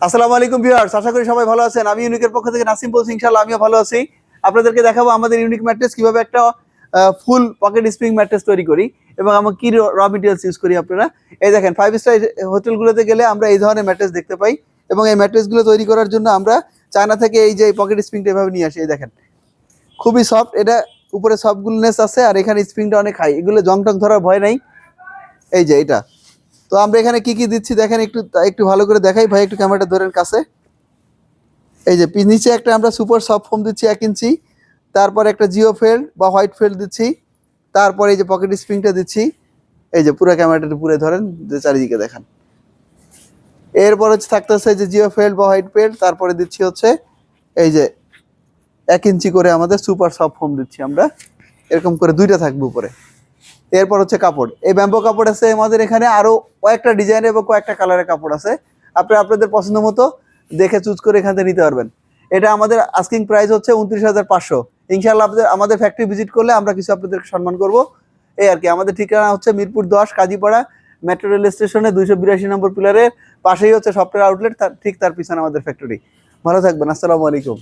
আসসালামু আলাইকুম ভিউয়ার্স, আশা করি সবাই ভালো আছেন। আমি ইউনিকের পক্ষ থেকে নাসিম বলছি, ইনশাআল্লাহ আমিও ভালো আছি। আপনাদেরকে দেখাবো আমাদের ইউনিক ম্যাট্রেস কিভাবে একটা ফুল পকেট স্প্রিং ম্যাট্রেস তৈরি করি এবং আমরা কি র মেটেরিয়ালস ইউজ করি। আপনারা এই দেখেন, 5 স্টার হোটেলগুলোতে গেলে আমরা এই ধরনের ম্যাট্রেস দেখতে পাই এবং এই ম্যাট্রেসগুলো তৈরি করার জন্য আমরা চায়না থেকে এই যে পকেট স্প্রিংটা এভাবে নিয়ে আসি। এই দেখেন, খুবই সফট, এটা উপরে সফটগুলনেস আছে আর এখানে স্প্রিংটা অনেক হাই, এগুলো জং টং ধরার ভয় নাই। এই যে এটা, তো আমরা এখানে কি কি দিচ্ছি দেখেন, একটু একটু ভালো করে দেখাই ভাই, একটু ক্যামেরাটা ধরেন কাছে। এই যে নিচে একটা আমরা সুপার সফট ফোম দিচ্ছি 1 ইঞ্চি, তারপর একটা জিও ফেল্ড বা হোয়াইট ফেল্ড দিচ্ছি, তারপর এই যে পকেট স্প্রিংটা দিচ্ছি। এই যে পুরো ক্যামেরাটা পুরো ধরেন, যে চারিদিকে দেখান। এরপর হচ্ছে থাকতেছে যে জিও ফেল্ড বা হোয়াইট ফেল্ড, তারপরে দিচ্ছি হচ্ছে এই যে 1 ইঞ্চি করে আমাদের সুপার সফট ফোম দিচ্ছি আমরা, এরকম করে দুইটা থাকবে উপরে। এরপর হচ্ছে কাপড়, এই ব্যাম্বো কাপড় আছে আমাদের এখানে, আরো কয়েকটা ডিজাইনের এবং কয়েকটা কালারের কাপড় আছে। আপনাদের পছন্দ মতো দেখে চুজ করে এখান থেকে নিতে পারবেন। এটা আমাদের আস্কিং প্রাইস হচ্ছে 29,500। ইনশাআল্লাহ আমাদের ফ্যাক্টরি ভিজিট করলে আমরা কিছু আপনাদেরকে সম্মান করব, এই আর কি। আমাদের ঠিকানা হচ্ছে মিরপুর 10 কাজীপাড়া মেট্রো রেল স্টেশনে 282 নম্বর পিলারের পাশেই হচ্ছে সফটওয়্যার আউটলেট, ঠিক তার পিছনে আমাদের ফ্যাক্টরি। ভালো থাকবেন, আসসালামু আলাইকুম।